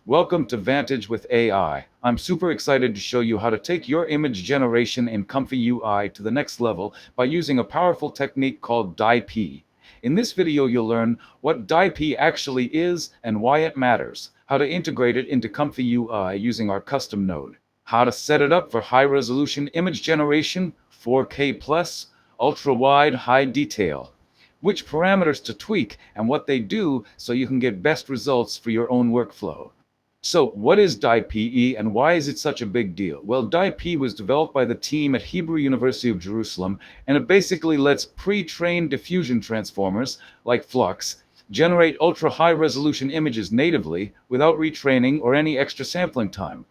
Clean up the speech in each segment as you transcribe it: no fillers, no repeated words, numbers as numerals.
Welcome to Vantage with AI. I'm super excited to show you how to take your image generation in ComfyUI to the next level by using a powerful technique called DyPE. In this video, you'll learn what DyPE actually is and why it matters, how to integrate it into ComfyUI using our custom node, how to set it up for high-resolution image generation, 4K+, ultra-wide, high detail, which parameters to tweak and what they do so you can get best results for your own workflow. So, what is DyPE and why is it such a big deal? Well, DyPE was developed by the team at Hebrew University of Jerusalem, and it basically lets pre-trained diffusion transformers, like Flux, generate ultra-high resolution images natively without retraining or any extra sampling time.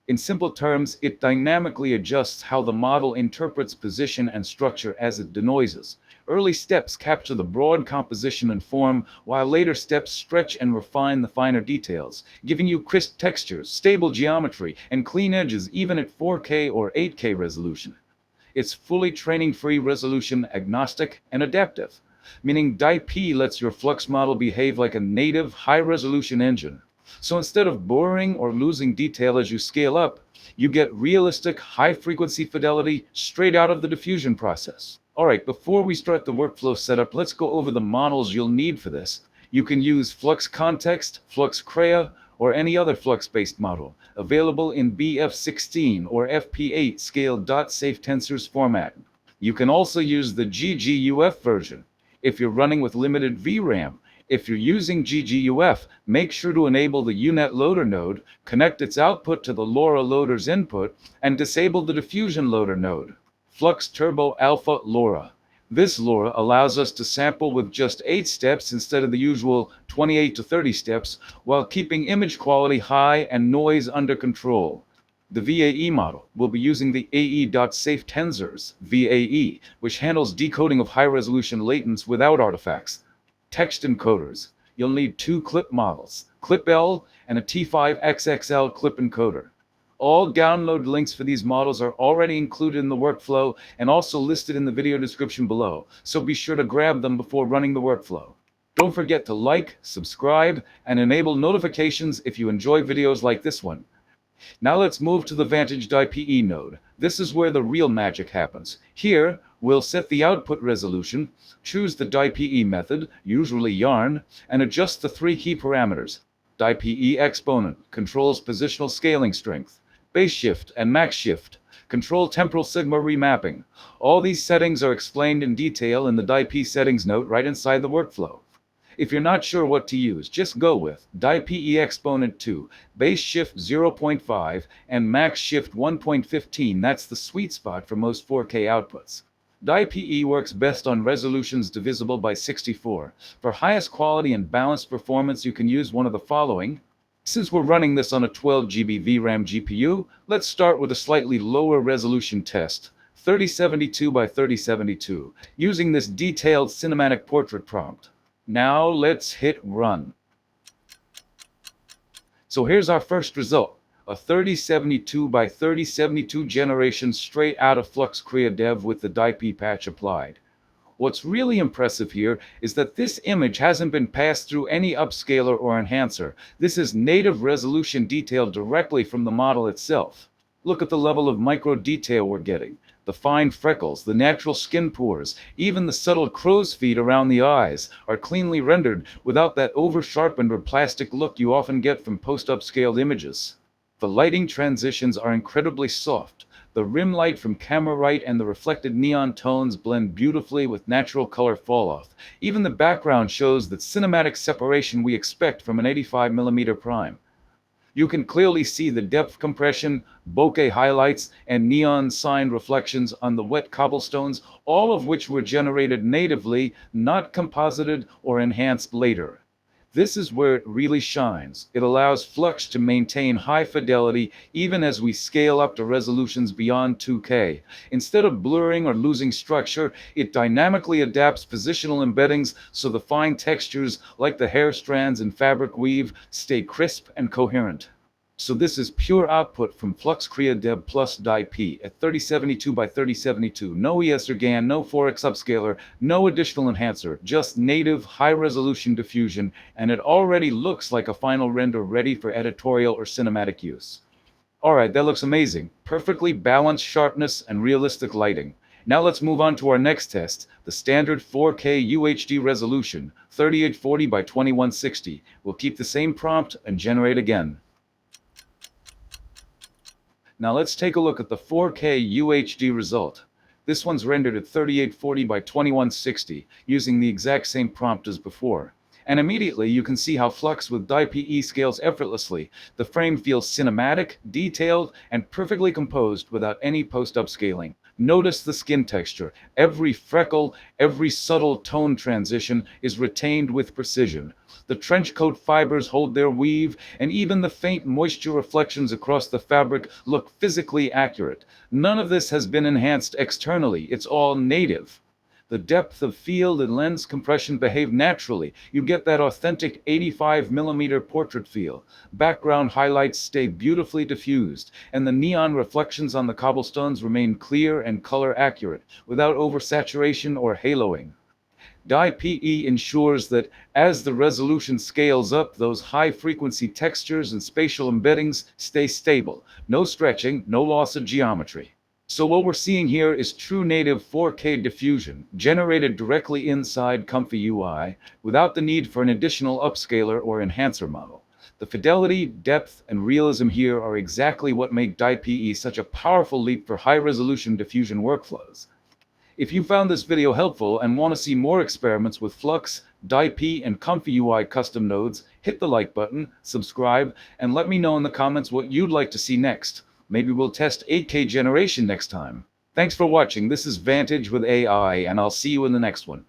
In simple terms, it dynamically adjusts how the model interprets position and structure as it denoises. Early steps capture the broad composition and form, while later steps stretch and refine the finer details, giving you crisp textures, stable geometry, and clean edges even at 4K or 8K resolution. It's fully training-free, resolution agnostic, and adaptive, meaning DyPE lets your Flux model behave like a native, high-resolution engine. So instead of blurring or losing detail as you scale up, you get realistic, high-frequency fidelity straight out of the diffusion process. Alright, before we start the workflow setup, let's go over the models you'll need for this. You can use Flux Kontext, Flux Krea, or any other Flux-based model, available in BF16 or FP8 scale .safe tensors format. You can also use the GGUF version if you're running with limited VRAM. If you're using GGUF, make sure to enable the UNet loader node, connect its output to the LoRa loader's input, and disable the diffusion loader node. Flux Turbo Alpha LoRA. This LoRa allows us to sample with just 8 steps instead of the usual 28 to 30 steps, while keeping image quality high and noise under control. The VAE model will be using the AE.safe tensors, VAE, which handles decoding of high-resolution latents without artifacts. Text encoders. You'll need 2 clip models, Clip L and a T5XXL clip encoder. All download links for these models are already included in the workflow and also listed in the video description below, so be sure to grab them before running the workflow. Don't forget to like, subscribe, and enable notifications if you enjoy videos like this one. Now let's move to the Vantage DyPE node. This is where the real magic happens. Here, we'll set the output resolution, choose the DyPE method, usually yarn, and adjust the 3 key parameters. DyPE exponent controls positional scaling strength. Base shift and max shift control temporal sigma remapping. All these settings are explained in detail in the DyPE settings note right inside the workflow. If you're not sure what to use, just go with DyPE exponent 2, base shift 0.5, and max shift 1.15. That's the sweet spot for most 4K outputs. DyPE works best on resolutions divisible by 64. For highest quality and balanced performance, you can use one of the following. Since we're running this on a 12GB VRAM GPU, let's start with a slightly lower resolution test, 3072 by 3072, using this detailed cinematic portrait prompt. Now let's hit run. So here's our first result, a 3072 by 3072 generation straight out of Flux Krea dev with the DyPE patch applied. What's really impressive here is that this image hasn't been passed through any upscaler or enhancer. This is native resolution detail directly from the model itself. Look at the level of micro detail we're getting. The fine freckles, the natural skin pores, even the subtle crow's feet around the eyes are cleanly rendered without that over-sharpened or plastic look you often get from post-upscaled images. The lighting transitions are incredibly soft. The rim light from camera right and the reflected neon tones blend beautifully with natural color falloff. Even the background shows that cinematic separation we expect from an 85mm prime. You can clearly see the depth compression, bokeh highlights, and neon sign reflections on the wet cobblestones, all of which were generated natively, not composited or enhanced later. This is where it really shines. It allows Flux to maintain high fidelity even as we scale up to resolutions beyond 2K. Instead of blurring or losing structure, it dynamically adapts positional embeddings so the fine textures, like the hair strands and fabric weave, stay crisp and coherent. So this is pure output from Flux Krea Deb plus DyPE at 3072 by 3072. No ES or GAN, no Forex upscaler, no additional enhancer, just native high-resolution diffusion, and it already looks like a final render ready for editorial or cinematic use. Alright, that looks amazing. Perfectly balanced sharpness and realistic lighting. Now let's move on to our next test, the standard 4K UHD resolution, 3840 by 2160. We'll keep the same prompt and generate again. Now let's take a look at the 4K UHD result. This one's rendered at 3840 by 2160, using the exact same prompt as before. And immediately you can see how Flux with DyPE scales effortlessly. The frame feels cinematic, detailed, and perfectly composed without any post-upscaling. Notice the skin texture. Every freckle, every subtle tone transition is retained with precision. The trench coat fibers hold their weave, and even the faint moisture reflections across the fabric look physically accurate. None of this has been enhanced externally. It's all native. The depth of field and lens compression behave naturally. You get that authentic 85mm portrait feel. Background highlights stay beautifully diffused, and the neon reflections on the cobblestones remain clear and color accurate, without oversaturation or haloing. DyPE ensures that as the resolution scales up, those high-frequency textures and spatial embeddings stay stable. No stretching, no loss of geometry. So what we're seeing here is true native 4K diffusion, generated directly inside ComfyUI, without the need for an additional upscaler or enhancer model. The fidelity, depth, and realism here are exactly what make DyPE such a powerful leap for high-resolution diffusion workflows. If you found this video helpful and want to see more experiments with Flux, DyPE, and ComfyUI custom nodes, hit the like button, subscribe, and let me know in the comments what you'd like to see next. Maybe we'll test 8K generation next time. Thanks for watching. This is Vantage with AI, and I'll see you in the next one.